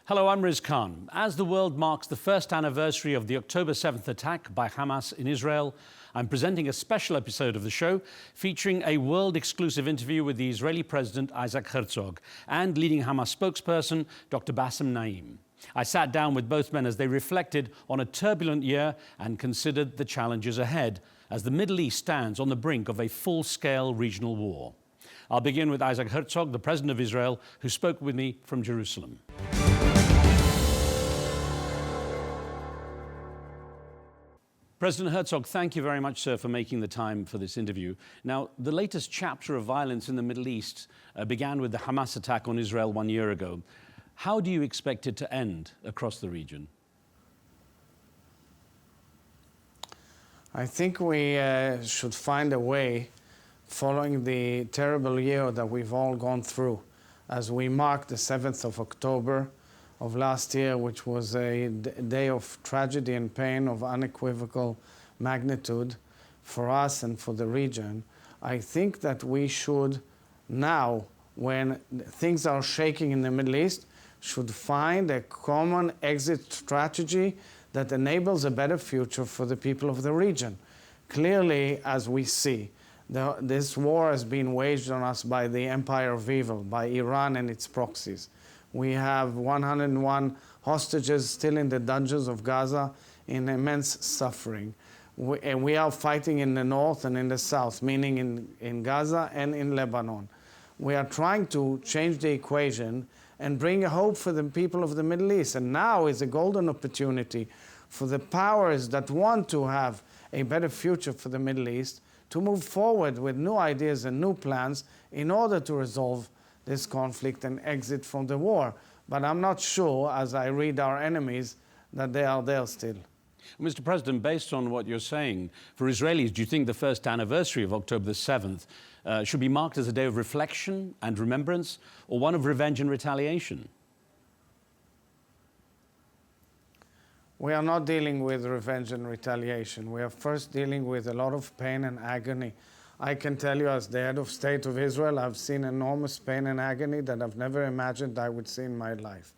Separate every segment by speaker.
Speaker 1: Hello, I'm Riz Khan. As the world marks the first anniversary of the October 7th attack by Hamas in Israel, I'm presenting a special episode of the show featuring a world-exclusive interview with the Israeli President Isaac Herzog and leading Hamas spokesperson Dr. Basem Naim. I sat down with both men as they reflected on a turbulent year and considered the challenges ahead as the Middle East stands on the brink of a full-scale regional war. I'll begin with Isaac Herzog, the President of Israel, who spoke with me from Jerusalem. President Herzog, thank you very much, sir, for making the time for this interview. Now, the latest chapter of violence in the Middle East began with the Hamas attack on Israel 1 year ago. How do you expect it to end across the region?
Speaker 2: I think we should find a way, following the terrible year that we've all gone through, as we mark the 7th of October of last year, which was a day of tragedy and pain of unequivocal magnitude for us and for the region. I think that we should now, when things are shaking in the Middle East, should find a common exit strategy that enables a better future for the people of the region. Clearly, as we see, this war has been waged on us by the empire of evil, by Iran and its proxies. We have 101 hostages still in the dungeons of Gaza in immense suffering. And we are fighting in the north and in the south, meaning in Gaza and in Lebanon. We are trying to change the equation and bring a hope for the people of the Middle East. And now is a golden opportunity for the powers that want to have a better future for the Middle East to move forward with new ideas and new plans in order to resolve this conflict and exit from the war. But I'm not sure, as I read our enemies, that they are there still.
Speaker 1: Mr. President, based on what you're saying, for Israelis, do you think the first anniversary of October the 7th should be marked as a day of reflection and remembrance, or one of revenge and retaliation?
Speaker 2: We are not dealing with revenge and retaliation. We are first dealing with a lot of pain and agony. I can tell you, as the head of state of Israel, I've seen enormous pain and agony that I've never imagined I would see in my life.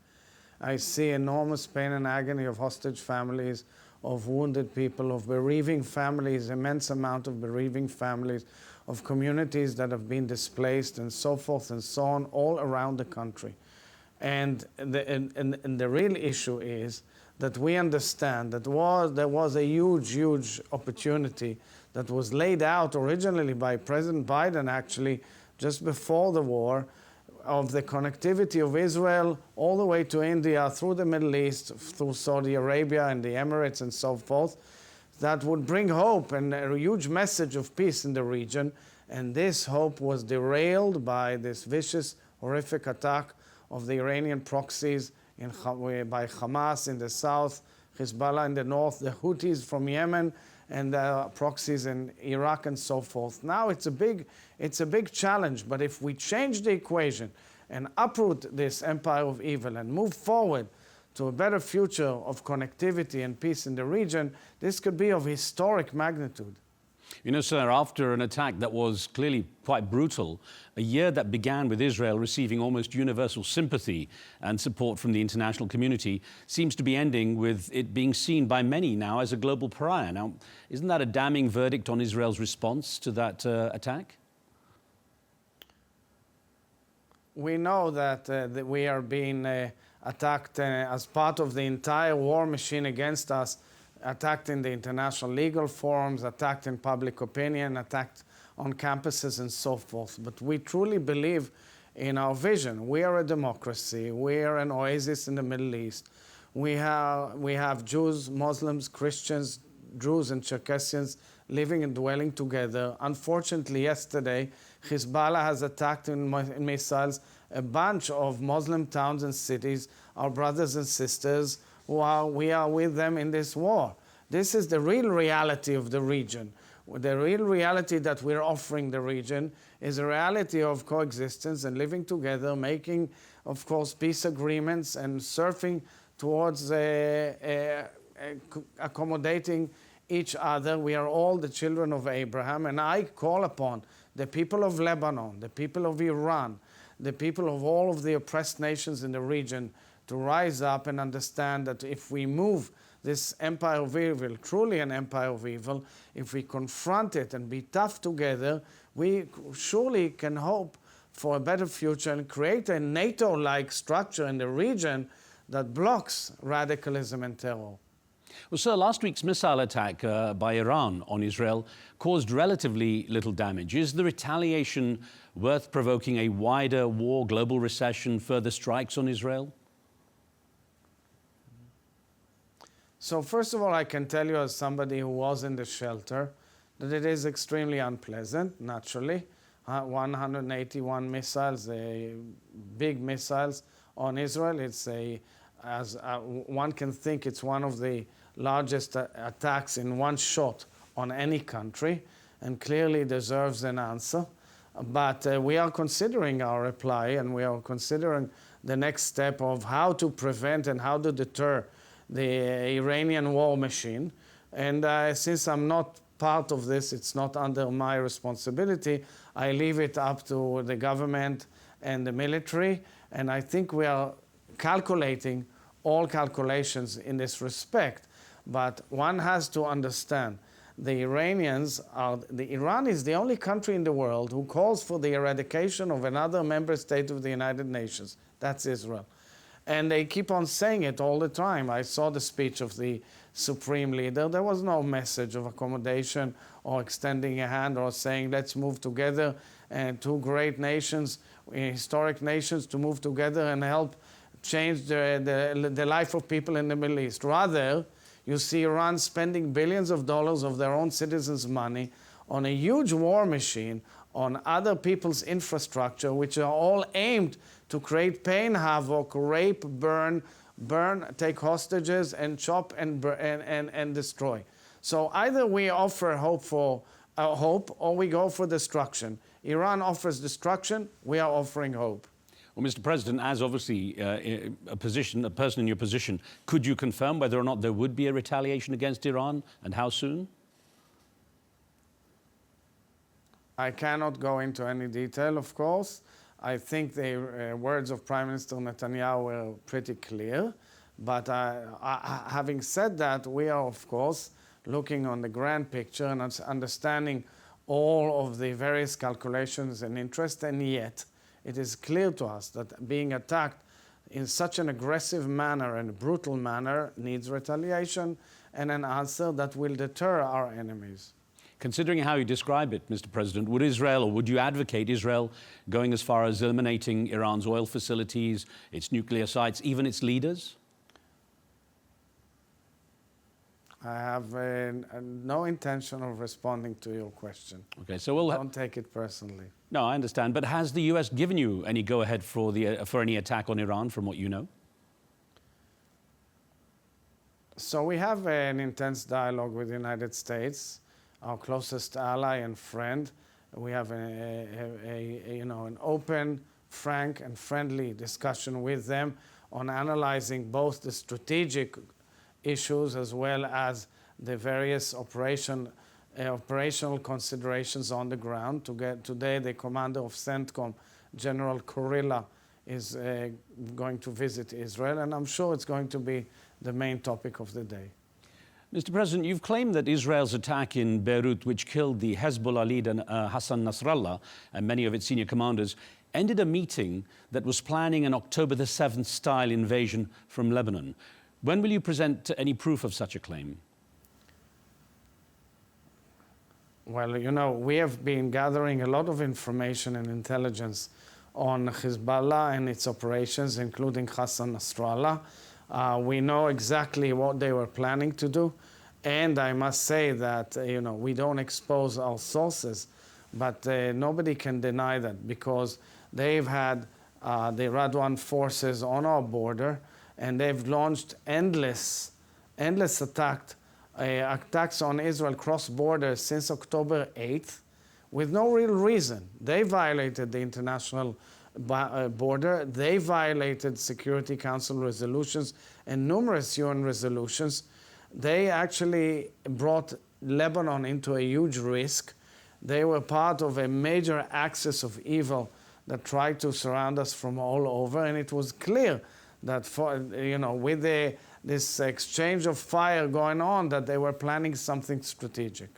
Speaker 2: I see enormous pain and agony of hostage families, of wounded people, of bereaving families, immense amount of bereaving families, of communities that have been displaced, and so forth and so on, all around the country. And the real issue is that we understand that there was a huge opportunity that was laid out originally by President Biden, actually, just before the war, of the connectivity of Israel all the way to India, through the Middle East, through Saudi Arabia and the Emirates and so forth, that would bring hope and a huge message of peace in the region. And this hope was derailed by this vicious, horrific attack of the Iranian proxies by Hamas in the south, Hezbollah in the north, the Houthis from Yemen, and proxies in Iraq and so forth. Now it's a big challenge, but if we change the equation and uproot this empire of evil and move forward to a better future of connectivity and peace in the region, this could be of historic magnitude.
Speaker 1: You know, sir, after an attack that was clearly quite brutal, a year that began with Israel receiving almost universal sympathy and support from the international community seems to be ending with it being seen by many now as a global pariah. Now, isn't that a damning verdict on Israel's response to that attack?
Speaker 2: We know that we are being attacked as part of the entire war machine against us, attacked in the international legal forums, attacked in public opinion, attacked on campuses and so forth. But we truly believe in our vision. We are a democracy. We are an oasis in the Middle East. We have Jews, Muslims, Christians, Druze and Circassians living and dwelling together. Unfortunately, yesterday, Hezbollah has attacked in missiles a bunch of Muslim towns and cities, our brothers and sisters, we are with them in this war. This is the real reality of the region. The real reality that we're offering the region is a reality of coexistence and living together, making, of course, peace agreements and surfing towards accommodating each other. We are all the children of Abraham, and I call upon the people of Lebanon, the people of Iran, the people of all of the oppressed nations in the region to rise up and understand that if we move this empire of evil, truly an empire of evil, if we confront it and be tough together, we surely can hope for a better future and create a NATO-like structure in the region that blocks radicalism and terror.
Speaker 1: Well, sir, last week's missile attack by Iran on Israel caused relatively little damage. Is the retaliation worth provoking a wider war, global recession, further strikes on Israel?
Speaker 2: So first of all, I can tell you as somebody who was in the shelter that it is extremely unpleasant, naturally. 181 missiles, big missiles on Israel. It's one can think it's one of the largest attacks in one shot on any country, and clearly deserves an answer. But we are considering our reply, and we are considering the next step of how to prevent and how to deter the Iranian war machine. And since I'm not part of this, it's not under my responsibility, I leave it up to the government and the military, and I think we are calculating all calculations in this respect. But one has to understand Iran is the only country in the world who calls for the eradication of another member state of the United Nations. That's Israel. And they keep on saying it all the time. I saw the speech of the supreme leader. There was no message of accommodation or extending a hand or saying, let's move together, and two great nations, historic nations, to move together and help change the life of people in the Middle East. Rather, you see Iran spending billions of dollars of their own citizens' money on a huge war machine, on other people's infrastructure, which are all aimed to create pain, havoc, rape, burn, take hostages, and chop and destroy. So either we offer hope or we go for destruction. Iran offers destruction, we are offering hope.
Speaker 1: Well, Mr. President, as obviously a person in your position, could you confirm whether or not there would be a retaliation against Iran, and how soon?
Speaker 2: I cannot go into any detail, of course. I think the words of Prime Minister Netanyahu were pretty clear. But having said that, we are, of course, looking on the grand picture and understanding all of the various calculations and interests, and yet it is clear to us that being attacked in such an aggressive manner and brutal manner needs retaliation and an answer that will deter our enemies.
Speaker 1: Considering how you describe it, Mr. President, would Israel, or would you advocate Israel going as far as eliminating Iran's oil facilities, its nuclear sites, even its leaders?
Speaker 2: I have no intention of responding to your question.
Speaker 1: Okay, so
Speaker 2: don't take it personally.
Speaker 1: No, I understand. But has the US given you any go-ahead for any attack on Iran, from what you know?
Speaker 2: So we have an intense dialogue with the United States, our closest ally and friend. We have an open, frank, and friendly discussion with them on analyzing both the strategic issues as well as the various operational considerations on the ground. Today, the commander of CENTCOM, General Kurilla, is going to visit Israel, and I'm sure it's going to be the main topic of the day.
Speaker 1: Mr. President, you've claimed that Israel's attack in Beirut, which killed the Hezbollah leader Hassan Nasrallah and many of its senior commanders, ended a meeting that was planning an October the 7th style invasion from Lebanon. When will you present any proof of such a claim?
Speaker 2: Well, you know, we have been gathering a lot of information and intelligence on Hezbollah and its operations, including Hassan Nasrallah. We know exactly what they were planning to do. And I must say that, we don't expose our sources, but nobody can deny that, because they've had the Radwan forces on our border, and they've launched endless attacks on Israel cross borders since October 8th with no real reason. They violated the international border. They violated Security Council resolutions and numerous UN resolutions. They actually brought Lebanon into a huge risk. They were part of a major axis of evil that tried to surround us from all over, and it was clear that with this exchange of fire going on, that they were planning something strategic.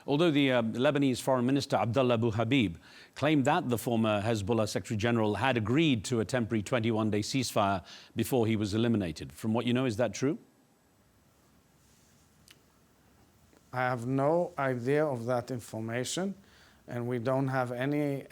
Speaker 1: Although the Lebanese Foreign Minister Abdullah Abu Habib claimed that the former Hezbollah Secretary General had agreed to a temporary 21-day ceasefire before he was eliminated. From what you know, is that true?
Speaker 2: I have no idea of that information, and we don't have any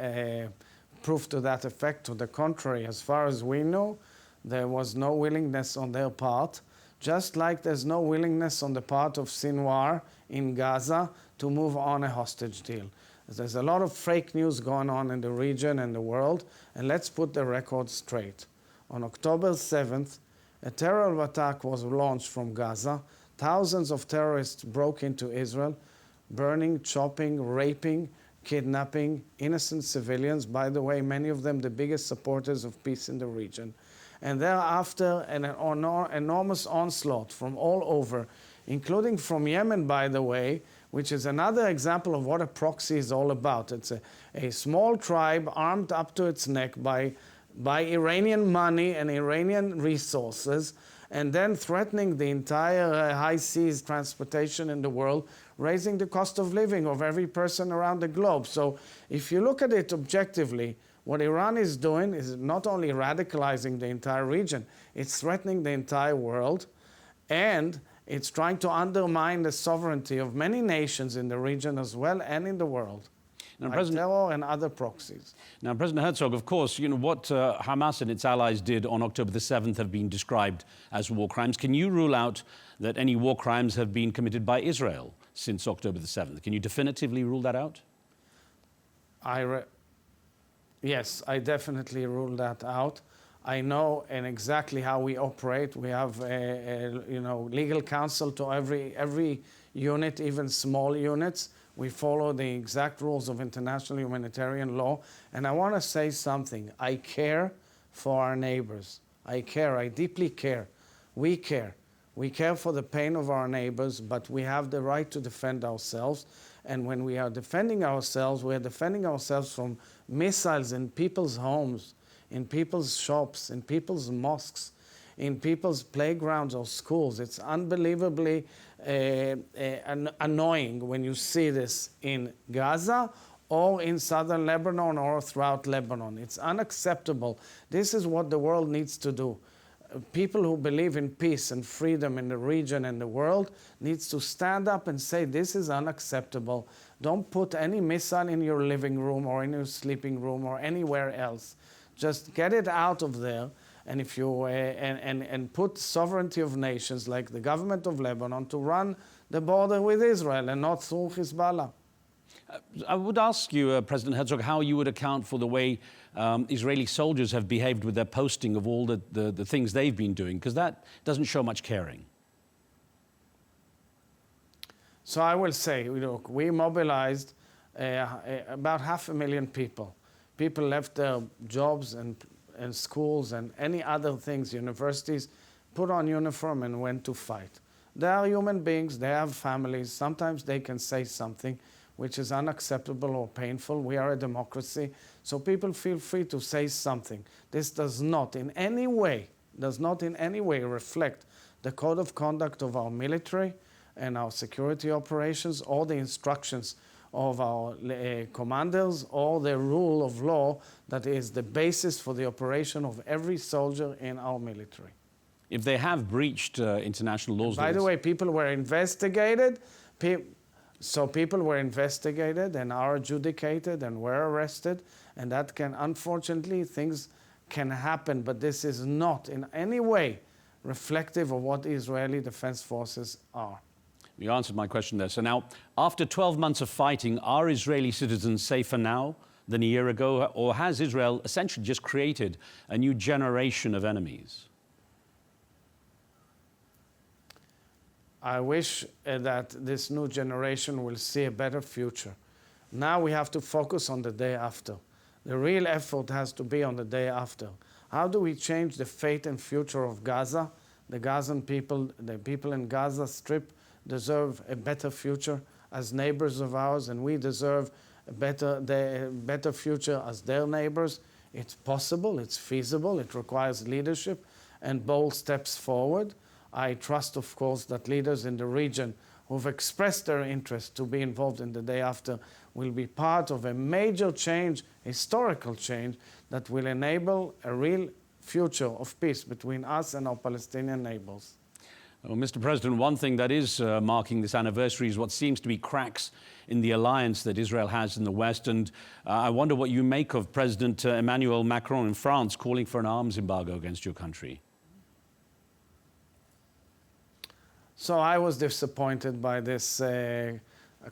Speaker 2: proof to that effect. To the contrary, as far as we know, there was no willingness on their part, just like there's no willingness on the part of Sinwar in Gaza to move on a hostage deal. There's a lot of fake news going on in the region and the world, and let's put the record straight. On October 7th, a terror attack was launched from Gaza. Thousands of terrorists broke into Israel, burning, chopping, raping, kidnapping innocent civilians. By the way, many of them the biggest supporters of peace in the region. And thereafter, an enormous onslaught from all over, including from Yemen, by the way, which is another example of what a proxy is all about. It's a small tribe armed up to its neck by Iranian money and Iranian resources, and then threatening the entire high seas transportation in the world, raising the cost of living of every person around the globe. So if you look at it objectively, what Iran is doing is not only radicalizing the entire region, it's threatening the entire world, and it's trying to undermine the sovereignty of many nations in the region as well and in the world. Now, like terror and other proxies.
Speaker 1: Now, President Herzog, of course, what Hamas and its allies did on October the 7th have been described as war crimes. Can you rule out that any war crimes have been committed by Israel since October the 7th? Can you definitively rule that out?
Speaker 2: Yes, I definitely rule that out. I know and exactly how we operate. We have legal counsel to every unit, even small units. We follow the exact rules of international humanitarian law. And I want to say something. I care for our neighbors. I care. I deeply care. We care. We care for the pain of our neighbors, but we have the right to defend ourselves. And when we are defending ourselves, we are defending ourselves from missiles in people's homes, in people's shops, in people's mosques, in people's playgrounds or schools. It's unbelievably annoying when you see this in Gaza or in southern Lebanon or throughout Lebanon. It's unacceptable. This is what the world needs to do. People who believe in peace and freedom in the region and the world needs to stand up and say, this is unacceptable. Don't put any missile in your living room or in your sleeping room or anywhere else. Just get it out of there. And if you and put sovereignty of nations like the government of Lebanon to run the border with Israel and not through Hezbollah.
Speaker 1: I would ask you, President Herzog, how you would account for the way Israeli soldiers have behaved with their posting of all the things they've been doing, because that doesn't show much caring.
Speaker 2: So I will say, look, we mobilized about 500,000 people. People left their jobs and schools and any other things, universities, put on uniform and went to fight. They are human beings, they have families. Sometimes they can say something which is unacceptable or painful. We are a democracy, so people feel free to say something. This does not in any way reflect the code of conduct of our military and our security operations, or the instructions of our commanders, or the rule of law that is the basis for the operation of every soldier in our military.
Speaker 1: If they have breached international laws...
Speaker 2: By the way, people were investigated. People were investigated and are adjudicated and were arrested. And that can, unfortunately, things can happen. But this is not in any way reflective of what the Israeli Defense Forces are.
Speaker 1: You answered my question there. So now, after 12 months of fighting, are Israeli citizens safer now than a year ago? Or has Israel essentially just created a new generation of enemies?
Speaker 2: I wish that this new generation will see a better future. Now we have to focus on the day after. The real effort has to be on the day after. How do we change the fate and future of Gaza? The Gazan people, the people in Gaza Strip, deserve a better future as neighbors of ours, and we deserve a better future as their neighbors. It's possible, it's feasible, it requires leadership, and bold steps forward. I trust, of course, that leaders in the region who've expressed their interest to be involved in the day after will be part of a major change, historical change, that will enable a real future of peace between us and our Palestinian neighbors.
Speaker 1: Well, Mr. President, one thing that is marking this anniversary is what seems to be cracks in the alliance that Israel has in the West. And I wonder what you make of President Emmanuel Macron in France calling for an arms embargo against your country.
Speaker 2: So I was disappointed by this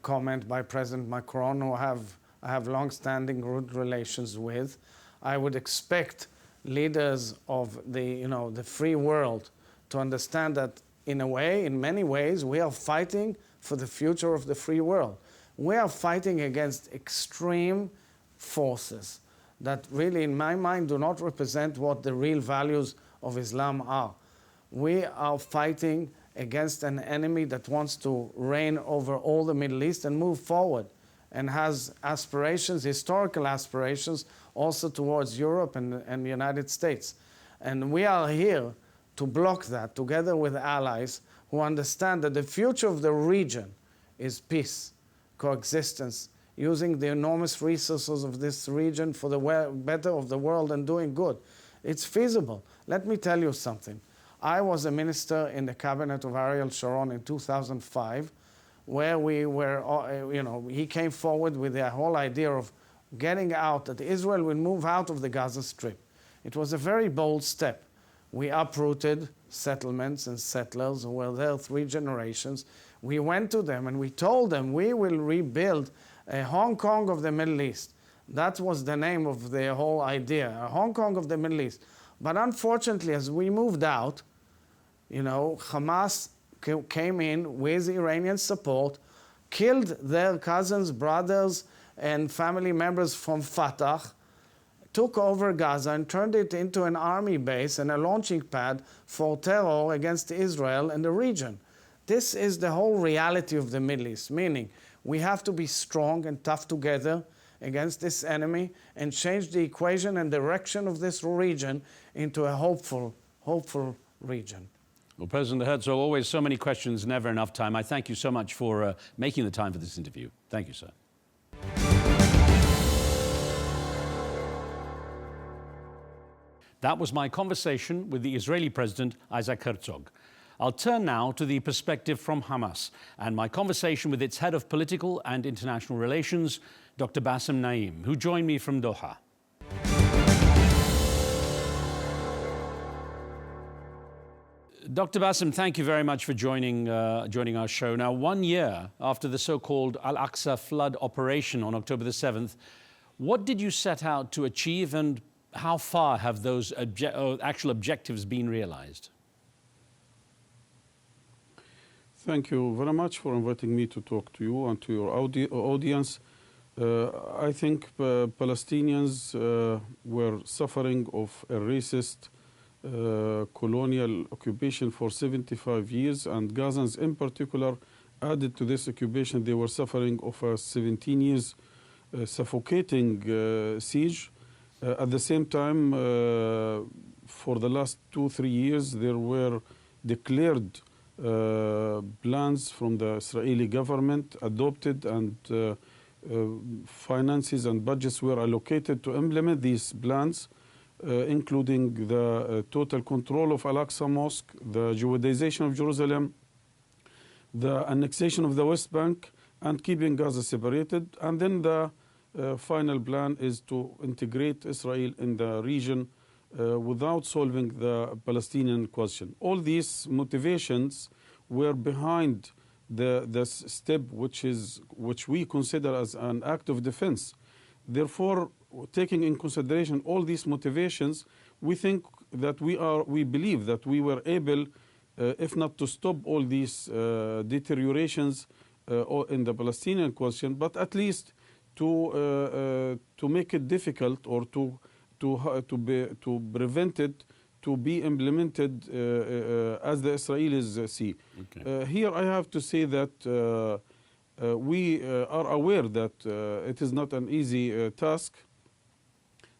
Speaker 2: comment by President Macron, who I have long-standing good relations with. I would expect leaders of the free world to understand that in many ways, we are fighting for the future of the free world. We are fighting against extreme forces that really, in my mind, do not represent what the real values of Islam are. We are fighting against an enemy that wants to reign over all the Middle East and move forward, and has aspirations, historical aspirations, also towards Europe and the United States. And we are here to block that, together with allies who understand that the future of the region is peace, coexistence, using the enormous resources of this region for the better of the world and doing good. It's feasible. Let me tell you something. I was a minister in the cabinet of Ariel Sharon in 2005, where we were, he came forward with the whole idea of getting out, that Israel will move out of the Gaza Strip. It was a very bold step. We uprooted settlements and settlers who were there 3 generations. We went to them and we told them we will rebuild a Hong Kong of the Middle East. That was the name of the whole idea, a Hong Kong of the Middle East. But unfortunately, as we moved out, Hamas came in with Iranian support, killed their cousins, brothers, and family members from Fatah, took over Gaza and turned it into an army base and a launching pad for terror against Israel and the region. This is the whole reality of the Middle East, meaning we have to be strong and tough together against this enemy and change the equation and direction of this region into a hopeful region.
Speaker 1: Well, President Herzog, always so many questions, never enough time. I thank you so much for making the time for this interview. Thank you, sir. That was my conversation with the Israeli President, Isaac Herzog. I'll turn now to the perspective from Hamas and my conversation with its head of political and international relations, Dr. Basem Naim, who joined me from Doha. Dr. Basem, thank you very much for joining our show. Now, 1 year after the so-called Al-Aqsa flood operation on October the 7th, what did you set out to achieve, and how far have those actual objectives been realized?
Speaker 3: Thank you very much for inviting me to talk to you and to your audience. I think Palestinians were suffering of a racist colonial occupation for 75 years, and Gazans in particular, added to this occupation, they were suffering of a 17 years suffocating siege. At the same time, for the last 2-3 years, there were declared plans from the Israeli government adopted, and finances and budgets were allocated to implement these plans, including the total control of Al-Aqsa Mosque, the Judaization of Jerusalem, the annexation of the West Bank, and keeping Gaza separated. And then the final plan is to integrate Israel in the region without solving the Palestinian question. All these motivations were behind the step which we consider as an act of defense. Therefore, taking in consideration all these motivations, we think that we believe that we were able, if not to stop all these deteriorations in the Palestinian question, but at least to make it difficult, or to prevent it to be implemented as the Israelis see. Okay. Here I have to say that we are aware that it is not an easy task,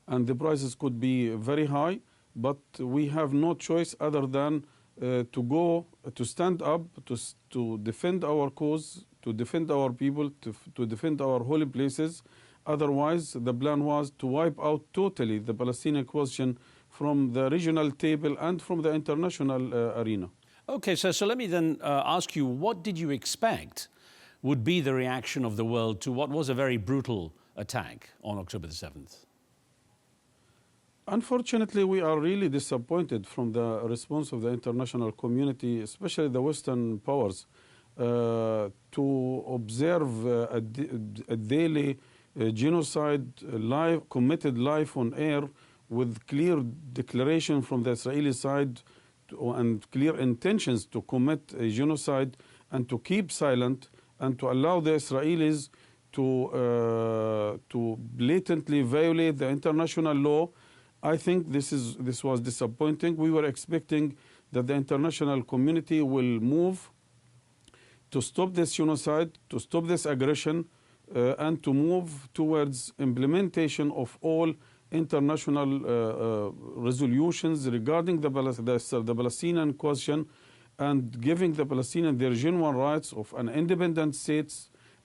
Speaker 3: and the prices could be very high. but we have no choice other than to stand up, to defend our cause, to defend our people, to defend our holy places. Otherwise, the plan was to wipe out totally the Palestinian question from the regional table and from the international arena.
Speaker 1: Okay, so let me then ask you, what did you expect would be the reaction of the world to what was a very brutal attack on October the 7th?
Speaker 3: Unfortunately, we are really disappointed from the response of the international community, especially the Western powers, to observe a daily genocide committed live on air with clear declaration from the Israeli side and clear intentions to commit a genocide and to keep silent and to allow the Israelis to blatantly violate the international law. I think this was disappointing. We were expecting that the international community will move to stop this genocide, to stop this aggression, and to move towards implementation of all international resolutions regarding the Palestinian question and giving the Palestinians their genuine rights of an independent state,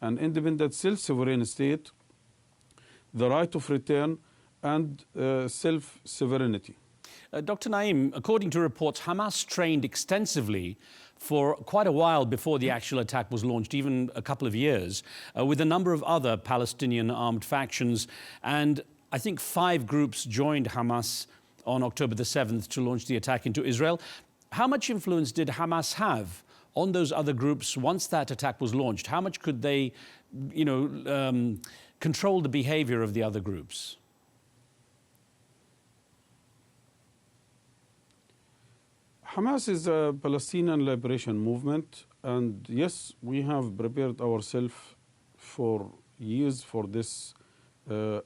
Speaker 3: an independent self-sovereign state, the right of return, and self-sovereignty.
Speaker 1: Dr. Naim, according to reports, Hamas trained extensively for quite a while before the actual attack was launched, even a couple of years, with a number of other Palestinian armed factions. And I think 5 groups joined Hamas on October the 7th to launch the attack into Israel. How much influence did Hamas have on those other groups once that attack was launched? How much could they, control the behavior of the other groups?
Speaker 3: Hamas is a Palestinian liberation movement, and yes, we have prepared ourselves for years for this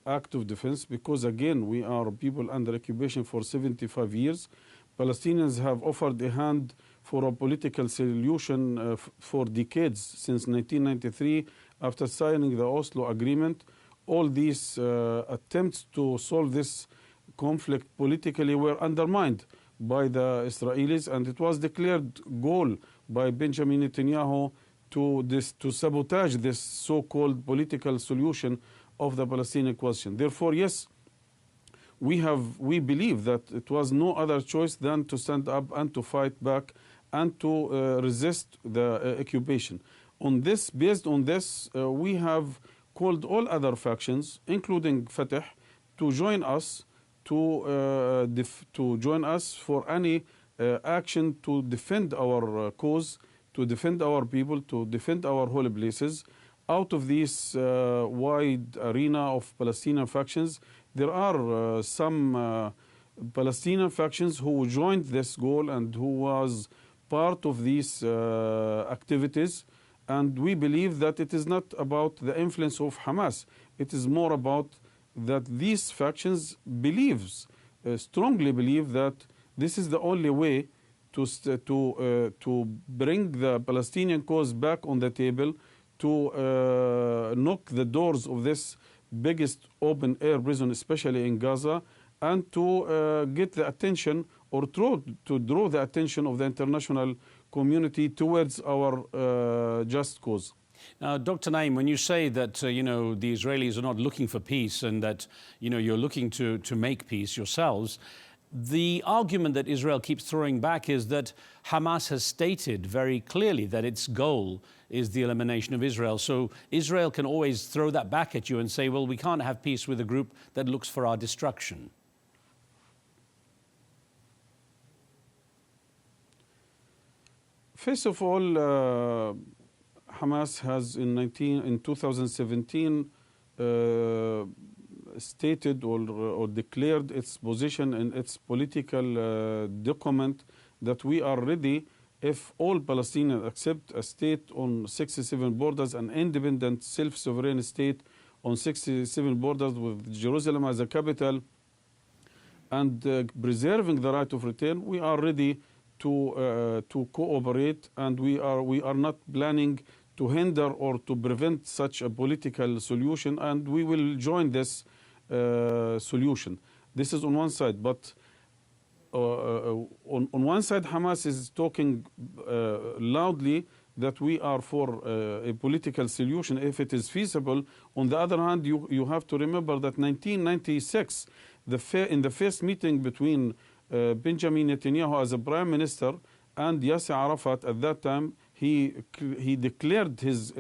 Speaker 3: act of defense because, again, we are people under occupation for 75 years. Palestinians have offered a hand for a political solution for decades, since 1993, after signing the Oslo Agreement. All these attempts to solve this conflict politically were undermined by the Israelis, and it was declared goal by Benjamin Netanyahu to sabotage this so-called political solution of the Palestinian question. Therefore, yes, we believe that it was no other choice than to stand up and to fight back and to resist the occupation. Based on this, we have called all other factions, including Fatah, to join us to join us for any action to defend our cause, to defend our people, to defend our holy places. Out of this wide arena of Palestinian factions, there are some Palestinian factions who joined this goal and who was part of these activities. And we believe that it is not about the influence of Hamas. It is more about that these factions strongly believe that this is the only way to bring the Palestinian cause back on the table, to knock the doors of this biggest open-air prison, especially in Gaza, and to get the attention or to draw the attention of the international community towards our just cause.
Speaker 1: Now, Dr. Naim, when you say that, the Israelis are not looking for peace and that, you're looking to make peace yourselves, the argument that Israel keeps throwing back is that Hamas has stated very clearly that its goal is the elimination of Israel. So Israel can always throw that back at you and say, well, we can't have peace with a group that looks for our destruction.
Speaker 3: First of all, Hamas has in 2017 stated or declared its position in its political document that we are ready if all Palestinians accept a state on 67 borders, an independent self-sovereign state on 67 borders with Jerusalem as a capital, and preserving the right of return. We are ready to cooperate, and we are not planning to hinder or to prevent such a political solution, and we will join this solution. This is on one side, but on one side, Hamas is talking loudly that we are for a political solution if it is feasible. On the other hand, you have to remember that 1996, in the first meeting between Benjamin Netanyahu as a prime minister and Yasser Arafat at that time, he declared his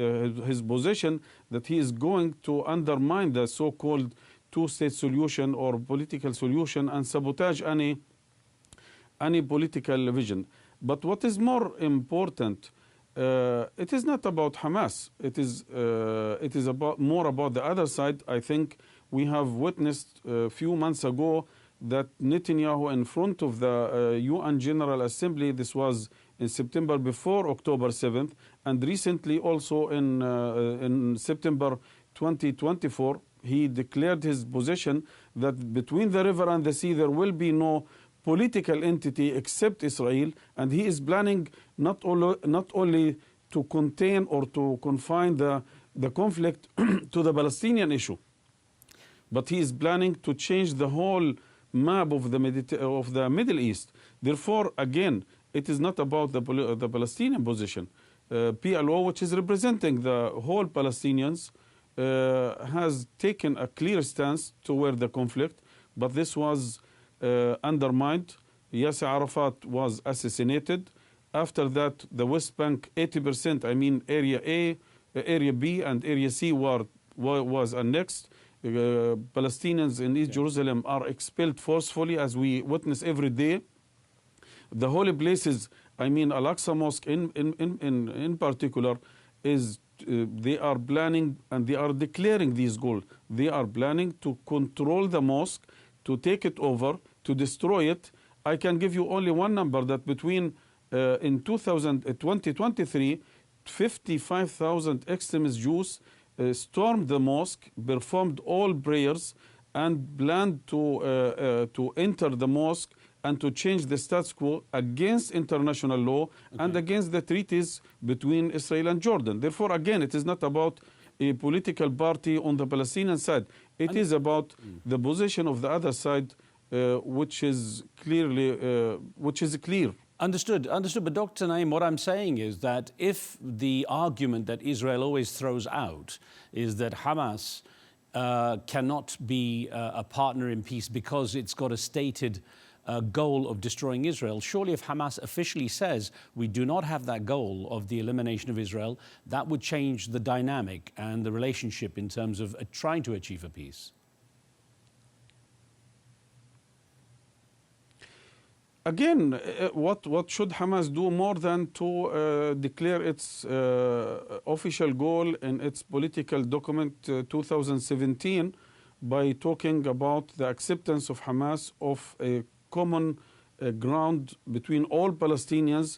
Speaker 3: position that he is going to undermine the so-called two-state solution or political solution and sabotage any political vision. But what is more important, it is not about Hamas. It is more about the other side. I think we have witnessed a few months ago that Netanyahu in front of the UN General Assembly, this was in September before October 7th, and recently also in September 2024, he declared his position that between the river and the sea there will be no political entity except Israel, and he is planning not only to contain or to confine the conflict to the Palestinian issue, but he is planning to change the whole map of the Middle East. Therefore, again, it is not about the Palestinian position. PLO, which is representing the whole Palestinians, has taken a clear stance toward the conflict, but this was undermined. Yasser Arafat was assassinated. After that, the West Bank, 80%, I mean Area A, Area B and Area C was annexed. Palestinians in East Jerusalem are expelled forcefully, as we witness every day. The holy places, I mean Al-Aqsa Mosque in particular, they are planning and they are declaring these goals. They are planning to control the mosque, to take it over, to destroy it. I can give you only one number, that between in 2023, 55,000 extremist Jews stormed the mosque, performed all prayers, and planned to enter the mosque and to change the status quo against international law and against the treaties between Israel and Jordan. Therefore, again, it is not about a political party on the Palestinian side. It is about the position of the other side, which is clear.
Speaker 1: Understood. But Dr. Naim, what I'm saying is that if the argument that Israel always throws out is that Hamas cannot be a partner in peace because it's got a stated goal of destroying Israel, surely if Hamas officially says we do not have that goal of the elimination of Israel, that would change the dynamic and the relationship in terms of trying to achieve a peace.
Speaker 3: Again, what should Hamas do more than to declare its official goal in its political document 2017 by talking about the acceptance of Hamas of a common ground between all Palestinians,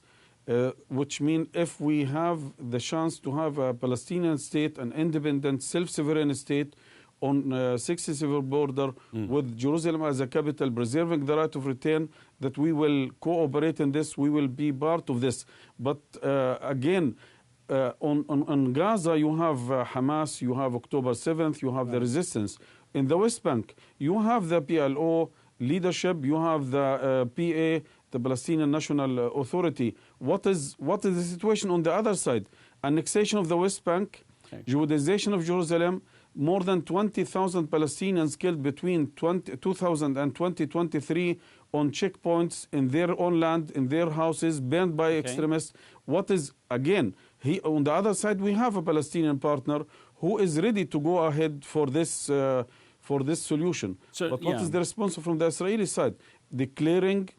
Speaker 3: which means if we have the chance to have a Palestinian state, an independent, self-sovereign state on a 67 border with Jerusalem as a capital, preserving the right of return, that we will cooperate in this, we will be part of this. But again, on Gaza, you have Hamas, you have October 7th, you have the resistance. In the West Bank, you have the PLO leadership, you have the PA, the Palestinian National Authority. What is the situation on the other side? Annexation of the West Bank, Judaization of Jerusalem, more than 20,000 Palestinians killed between 2000 and 2023 on checkpoints in their own land, in their houses, burned by extremists. What is, again, on the other side, we have a Palestinian partner who is ready to go ahead for this solution. But what is the response from the Israeli side? Declaring...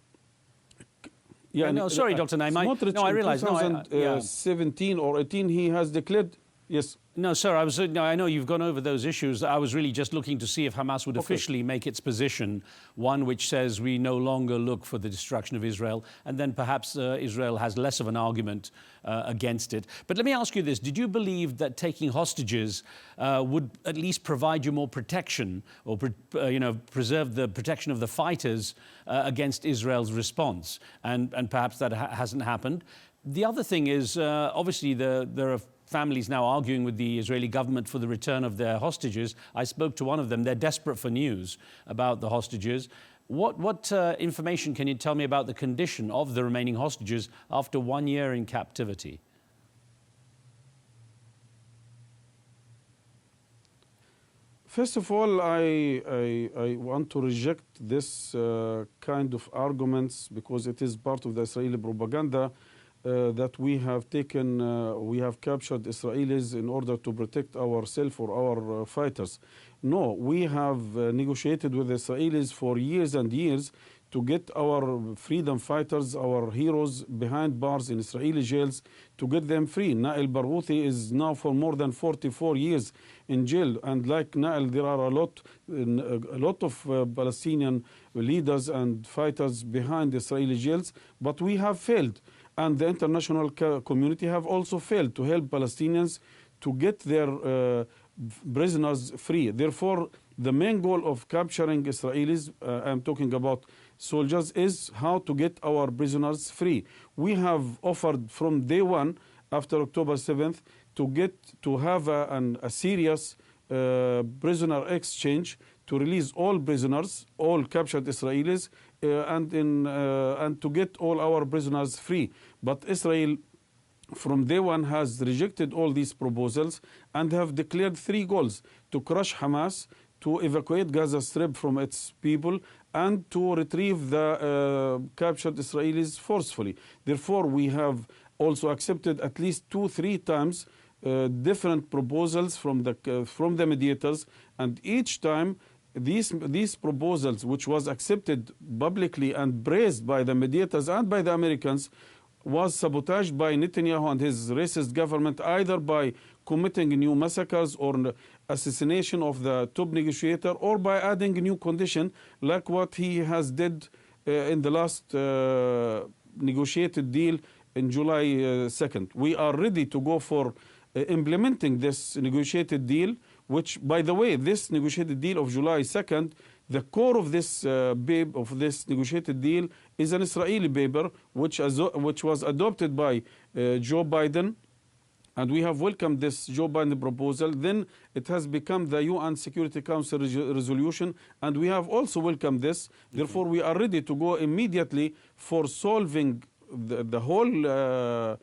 Speaker 1: sorry, Dr. Naim. I realize.
Speaker 3: 2017 or 18, he has declared... Yes.
Speaker 1: No, sir, I know you've gone over those issues. I was really just looking to see if Hamas would officially make its position one which says we no longer look for the destruction of Israel, and then perhaps Israel has less of an argument against it. But let me ask you this. Did you believe that taking hostages would at least provide you more protection or preserve the protection of the fighters against Israel's response? And perhaps that hasn't happened. The other thing is, obviously, there are families now arguing with the Israeli government for the return of their hostages. I spoke to one of them. They're desperate for news about the hostages. What information can you tell me about the condition of the remaining hostages after 1 year in captivity?
Speaker 3: First of all, I want to reject this kind of arguments because it is part of the Israeli propaganda that we have captured Israelis in order to protect ourselves or our fighters. No, we have negotiated with the Israelis for years and years to get our freedom fighters, our heroes behind bars in Israeli jails, to get them free. Nael Barghouthi is now for more than 44 years in jail. And like Nael, there are a lot of Palestinian leaders and fighters behind Israeli jails, but we have failed. And the international community have also failed to help Palestinians to get their prisoners free. Therefore, the main goal of capturing Israelis, I'm talking about soldiers, is how to get our prisoners free. We have offered from day one, after October 7th, to have a serious prisoner exchange to release all prisoners, all captured Israelis, and to get all our prisoners free. But Israel, from day one, has rejected all these proposals and have declared 3 goals: to crush Hamas, to evacuate Gaza Strip from its people, and to retrieve the captured Israelis forcefully. Therefore, we have also accepted at least 2-3 times different proposals from the mediators, and each time these proposals, which was accepted publicly and praised by the mediators and by the Americans, was sabotaged by Netanyahu and his racist government, either by committing new massacres or assassination of the top negotiator, or by adding a new condition like what he has did in the last negotiated deal in July 2nd. We are ready to go for implementing this negotiated deal, which, by the way, this negotiated deal of July 2nd, the core of this negotiated deal is an Israeli paper, which was adopted by Joe Biden, and we have welcomed this Joe Biden proposal. Then it has become the UN Security Council resolution, and we have also welcomed this. Therefore, we are ready to go immediately for solving the whole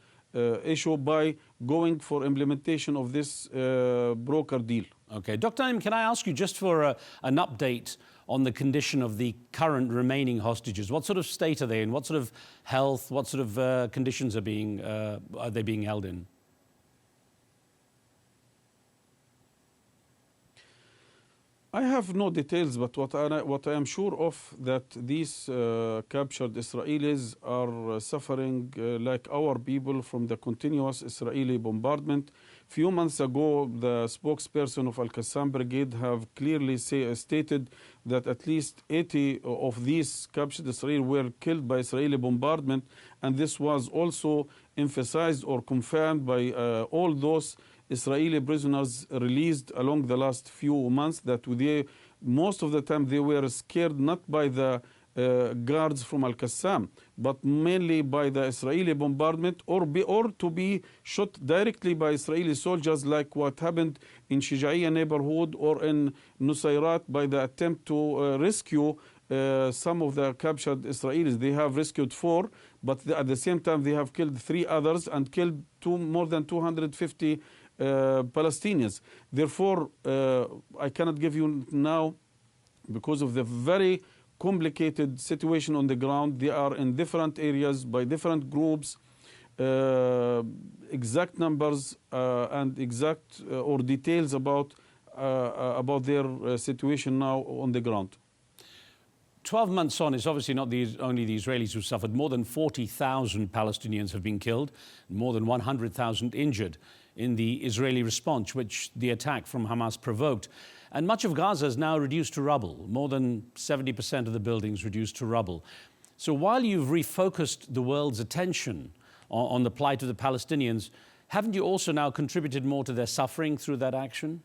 Speaker 3: issue by going for implementation of this broker deal.
Speaker 1: Okay. Dr. Naim, can I ask you just for an update on the condition of the current remaining hostages? What sort of state are they in? What sort of health, what sort of conditions are they being held in?
Speaker 3: I have no details, but what I am sure of, that these captured Israelis are suffering like our people from the continuous Israeli bombardment. Few months ago, the spokesperson of Al-Qassam Brigade have clearly stated that at least 80 of these captured Israelis were killed by Israeli bombardment, and this was also emphasized or confirmed by all those Israeli prisoners released along the last few months, that most of the time they were scared not by the guards from Al-Qassam, but mainly by the Israeli bombardment, or to be shot directly by Israeli soldiers, like what happened in Shijaiya neighborhood or in Nusayrat by the attempt to rescue some of the captured Israelis. They have rescued 4, but at the same time they have killed 3 others and killed more than 250 Palestinians. Therefore, I cannot give you now, because of the very complicated situation on the ground. They are in different areas by different groups, exact numbers and exact or details about their situation now on the ground.
Speaker 1: 12 months on, it's obviously not only the Israelis who suffered. More than 40,000 Palestinians have been killed, more than 100,000 injured in the Israeli response, which the attack from Hamas provoked. And much of Gaza is now reduced to rubble, more than 70% of the buildings reduced to rubble. So while you've refocused the world's attention on the plight of the Palestinians, haven't you also now contributed more to their suffering through that action?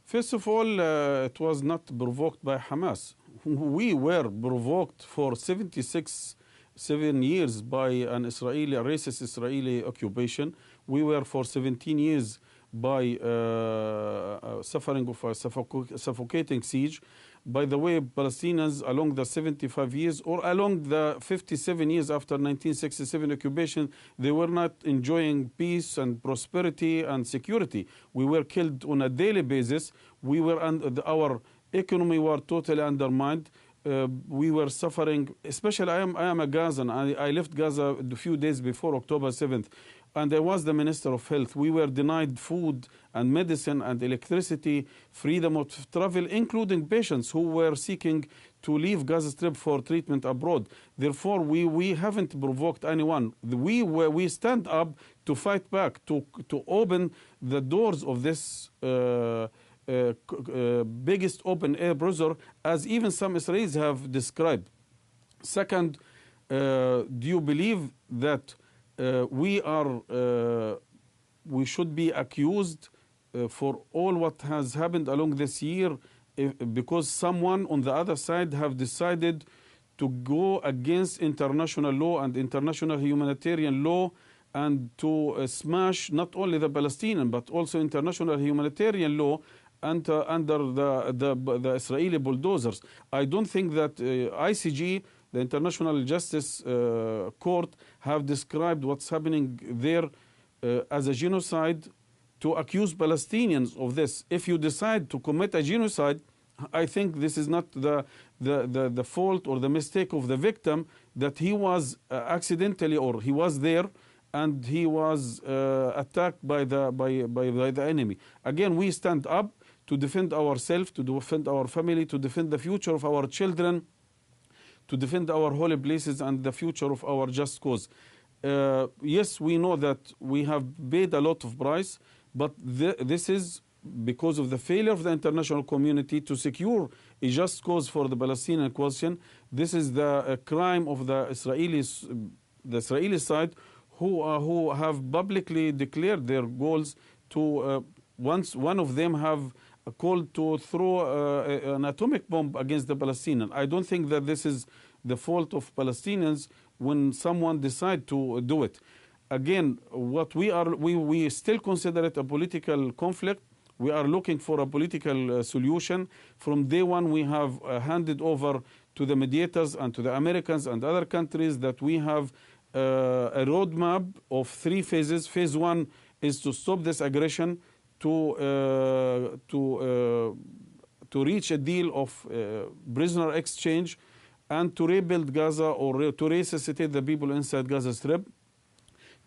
Speaker 3: First of all, it was not provoked by Hamas. We were provoked for 7 years by a racist Israeli occupation. We were for 17 years by suffering of a suffocating siege. By the way, Palestinians along the 75 years or along the 57 years after 1967 occupation, they were not enjoying peace and prosperity and security. We were killed on a daily basis. We were our economy were totally undermined. We were suffering, especially I am a Gazan. I left Gaza a few days before October 7th. And I was the Minister of Health. We were denied food and medicine and electricity, freedom of travel, including patients who were seeking to leave Gaza Strip for treatment abroad. Therefore, we haven't provoked anyone. We stand up to fight back, to open the doors of this biggest open-air prison, as even some Israelis have described. Second, do you believe that we should be accused for all what has happened along this year because someone on the other side have decided to go against international law and international humanitarian law and to smash not only the Palestinian but also international humanitarian law under the Israeli bulldozers? I don't think that ICJ, the International Justice Court, have described what's happening there as a genocide to accuse Palestinians of this. If you decide to commit a genocide, I think this is not the fault or the mistake of the victim, that he was accidentally or he was there and he was attacked by the enemy. Again, we stand up to defend ourselves, to defend our family, to defend the future of our children, to defend our holy places and the future of our just cause. Yes, we know that we have paid a lot of price, but this is because of the failure of the international community to secure a just cause for the Palestinian question. This is the crime of the Israeli side, who have publicly declared their goals to, once one of them have called to throw an atomic bomb against the Palestinians. I don't think that this is the fault of Palestinians when someone decide to do it. Again, what we still consider it a political conflict. We are looking for a political solution. From day one, we have handed over to the mediators and to the Americans and other countries that we have a roadmap of 3 phases. Phase 1 is to stop this aggression, to reach a deal of prisoner exchange, and to rebuild Gaza or to resuscitate the people inside Gaza Strip,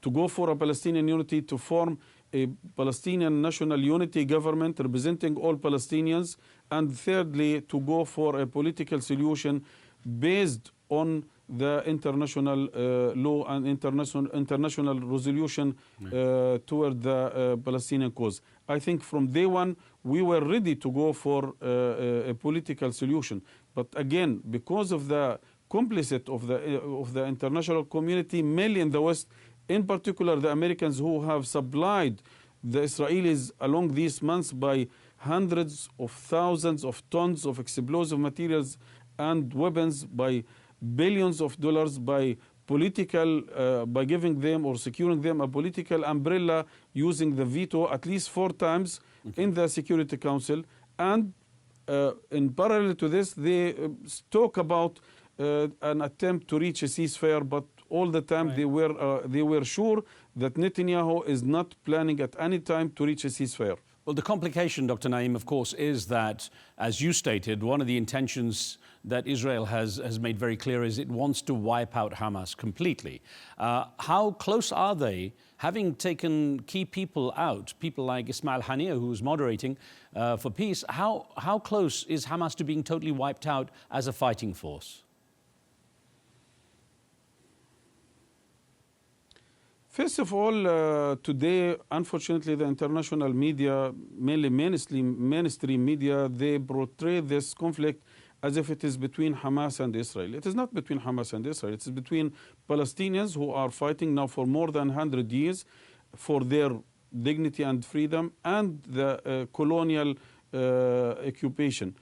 Speaker 3: to go for a Palestinian unity, to form a Palestinian national unity government representing all Palestinians, and thirdly, to go for a political solution based on the international law and international resolution toward the Palestinian cause. I think from day one we were ready to go for a political solution, but again, because of the complicit of the international community, mainly in the West, in particular the Americans, who have supplied the Israelis along these months by hundreds of thousands of tons of explosive materials and weapons, by billions of dollars, by by giving them or securing them a political umbrella, using the veto at least 4 times in the Security Council. And in parallel to this, they talk about an attempt to reach a ceasefire, but all the time they were sure that Netanyahu is not planning at any time to reach a ceasefire.
Speaker 1: Well, the complication, Dr. Naim, of course, is that, as you stated, one of the intentions that Israel has made very clear is it wants to wipe out Hamas completely. How close are they, having taken key people out, people like Ismail Haniyeh, who's moderating for peace, how close is Hamas to being totally wiped out as a fighting force?
Speaker 3: First of all, today, unfortunately, the international media, mainly mainstream media, they portray this conflict as if it is between Hamas and Israel. It is not between Hamas and Israel. It is between Palestinians who are fighting now for more than 100 years for their dignity and freedom, and the colonial occupation.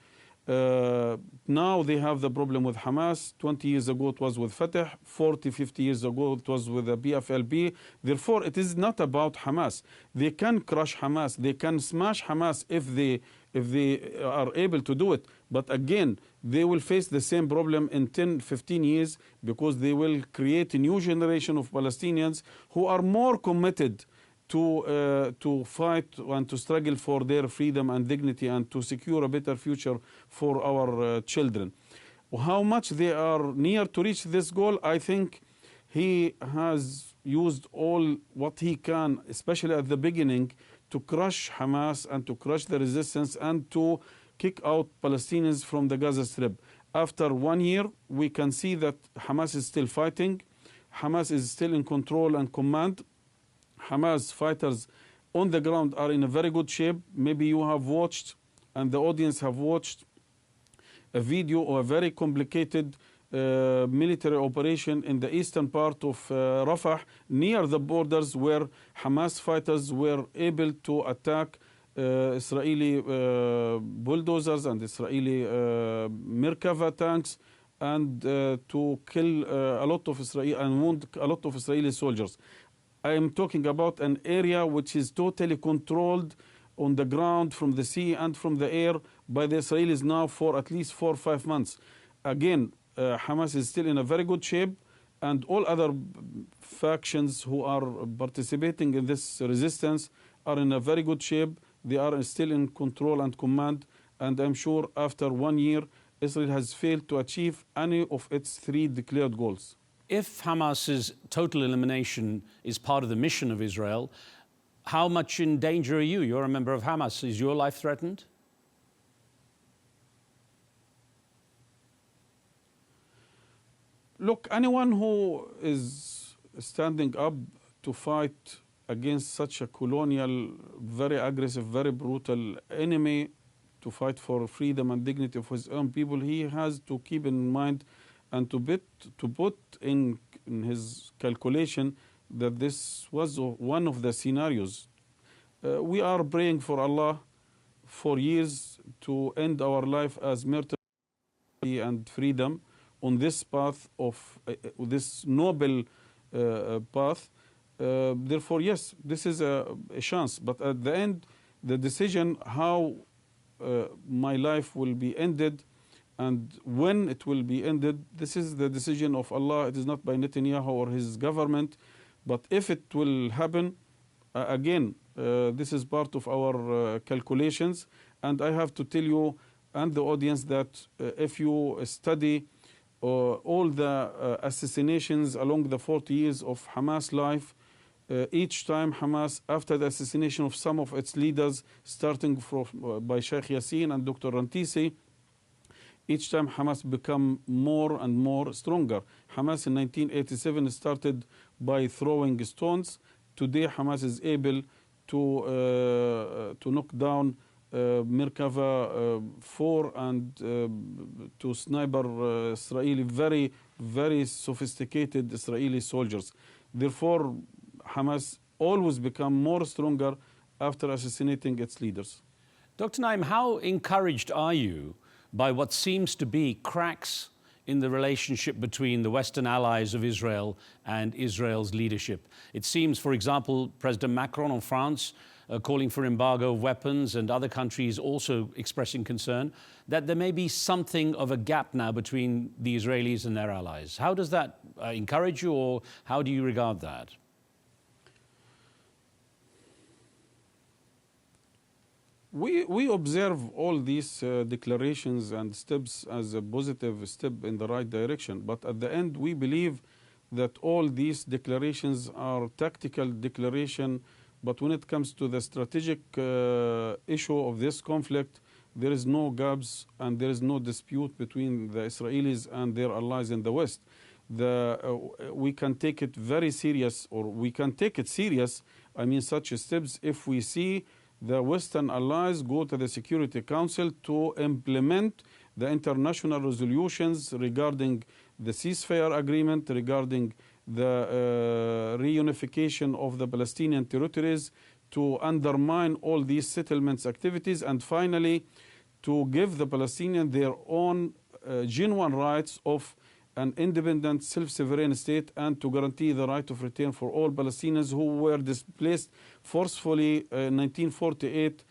Speaker 3: Now they have the problem with Hamas. 20 years ago it was with Fatah. 40, 50 years ago it was with the PFLP. Therefore, it is not about Hamas. They can crush Hamas. They can smash Hamas if they are able to do it. But again, they will face the same problem in 10, 15 years because they will create a new generation of Palestinians who are more committed to fight and to struggle for their freedom and dignity and to secure a better future for our children. How much they are near to reach this goal, I think he has used all what he can, especially at the beginning, to crush Hamas and to crush the resistance and to kick out Palestinians from the Gaza Strip. After 1 year, we can see that Hamas is still fighting. Hamas is still in control and command. Hamas fighters on the ground are in a very good shape. Maybe you have watched, and the audience have watched, a video of a very complicated military operation in the eastern part of Rafah, near the borders, where Hamas fighters were able to attack Israeli bulldozers and Israeli Merkava tanks and to kill a lot of Israeli and wound a lot of Israeli soldiers. I am talking about an area which is totally controlled on the ground, from the sea and from the air, by the Israelis now for at least 4 or 5 months. Again, Hamas is still in a very good shape, and all other factions who are participating in this resistance are in a very good shape. They are still in control and command, and I'm sure after 1 year, Israel has failed to achieve any of its 3 declared goals.
Speaker 1: If Hamas's total elimination is part of the mission of Israel, how much in danger are you? You're a member of Hamas. Is your life threatened?
Speaker 3: Look, anyone who is standing up to fight against such a colonial, very aggressive, very brutal enemy, to fight for freedom and dignity of his own people, he has to keep in mind and to put in his calculation that this was one of the scenarios. We are praying for Allah for years to end our life as martyrs and freedom on this path of this noble path. Therefore, yes, this is a chance. But at the end, the decision how my life will be ended and when it will be ended, this is the decision of Allah. It is not by Netanyahu or his government. But if it will happen, again, this is part of our calculations. And I have to tell you and the audience that if you study all the assassinations along the 40 years of Hamas life, each time Hamas, after the assassination of some of its leaders, starting by Sheikh Yassin and Dr. Rantisi, each time Hamas become more and more stronger. Hamas in 1987 started by throwing stones. Today Hamas is able to knock down Merkava 4 and to sniper Israeli, very, very sophisticated Israeli soldiers. Therefore, Hamas always become more stronger after assassinating its leaders.
Speaker 1: Dr. Naim, how encouraged are you by what seems to be cracks in the relationship between the Western allies of Israel and Israel's leadership? It seems, for example, President Macron of France calling for embargo of weapons, and other countries also expressing concern that there may be something of a gap now between the Israelis and their allies. How does that encourage you, or how do you regard that?
Speaker 3: We observe all these declarations and steps as a positive step in the right direction. But at the end, we believe that all these declarations are tactical declaration. But when it comes to the strategic issue of this conflict, there is no gaps and there is no dispute between the Israelis and their allies in the West. We can take it very serious, or we can take it serious, I mean such steps, if we see the Western allies go to the Security Council to implement the international resolutions regarding the ceasefire agreement, regarding the reunification of the Palestinian territories, to undermine all these settlements activities, and finally to give the Palestinians their own genuine rights of an independent, self-sovereign state, and to guarantee the right of return for all Palestinians who were displaced forcefully in 1948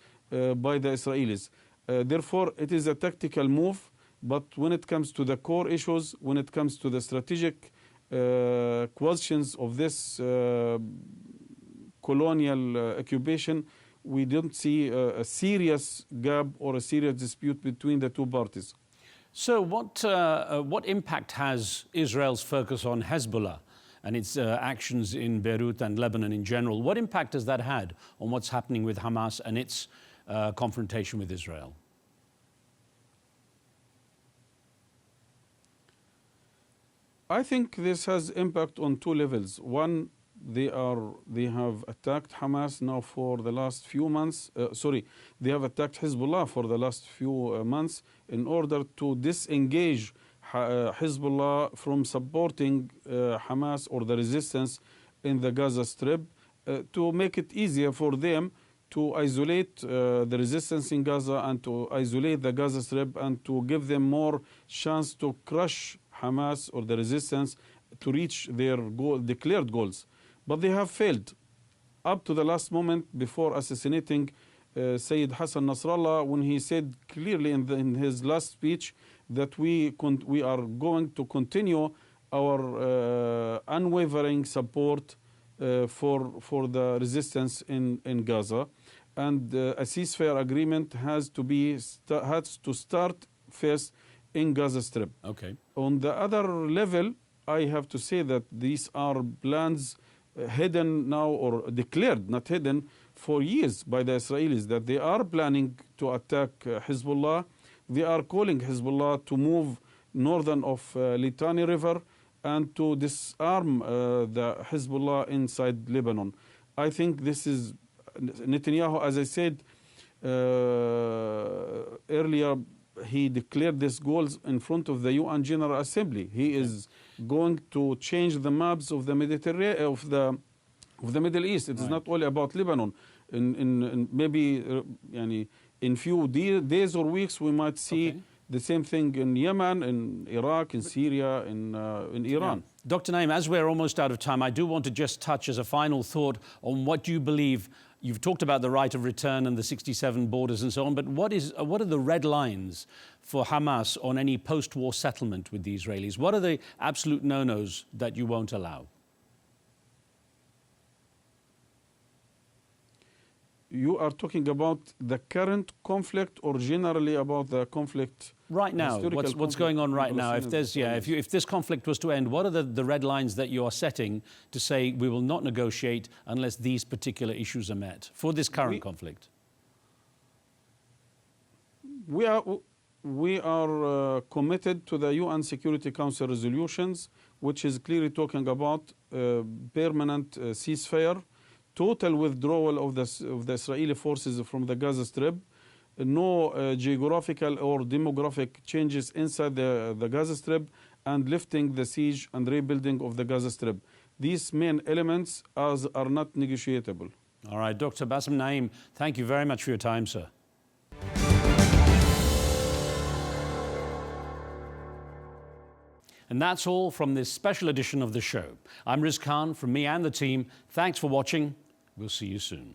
Speaker 3: by the Israelis. Therefore, it is a tactical move, but when it comes to the core issues, when it comes to the strategic questions of this colonial occupation, we don't see a serious gap or a serious dispute between the two parties.
Speaker 1: So what impact has Israel's focus on Hezbollah and its actions in Beirut and Lebanon in general? What impact has that had on what's happening with Hamas and its confrontation with Israel?
Speaker 3: I think this has impact on two levels. One, they have attacked Hamas now for the last few months. They have attacked Hezbollah for the last few months in order to disengage Hezbollah from supporting Hamas or the resistance in the Gaza Strip, to make it easier for them to isolate the resistance in Gaza and to isolate the Gaza Strip and to give them more chance to crush Hamas or the resistance to reach their declared goals. But they have failed up to the last moment before assassinating Sayyid Hassan Nasrallah, when he said clearly in his last speech that we are going to continue our unwavering support for the resistance in Gaza, and a ceasefire agreement has to start first in Gaza Strip.
Speaker 1: Okay.
Speaker 3: On the other level, I have to say that these are plans hidden now, or declared, not hidden, for years by the Israelis, that they are planning to attack Hezbollah. They are calling Hezbollah to move northern of Litani River and to disarm the Hezbollah inside Lebanon. I think this is Netanyahu, as I said earlier, he declared these goals in front of the UN General Assembly. He is going to change the maps of the Mediterranean, of the Middle East. It is not only about Lebanon. In maybe in few days or weeks, we might see the same thing in Yemen, in Iraq, in Syria, in Iran.
Speaker 1: Yeah. Dr. Naim, as we're almost out of time, I do want to just touch as a final thought on what you believe. You've talked about the right of return and the 67 borders and so on, but what are the red lines for Hamas on any post-war settlement with the Israelis? What are the absolute no-nos that you won't allow?
Speaker 3: You are talking about the current conflict, or generally about the conflict
Speaker 1: right now? What's going on right now? If this conflict was to end, what are the red lines that you are setting to say we will not negotiate unless these particular issues are met for this current conflict?
Speaker 3: We are committed to the UN Security Council resolutions, which is clearly talking about permanent ceasefire, total withdrawal of the Israeli forces from the Gaza Strip, no geographical or demographic changes inside the Gaza Strip, and lifting the siege and rebuilding of the Gaza Strip. These main elements are not negotiable.
Speaker 1: All right, Dr. Basem Naim, thank you very much for your time, sir. And that's all from this special edition of the show. I'm Riz Khan. From me and the team, thanks for watching. We'll see you soon.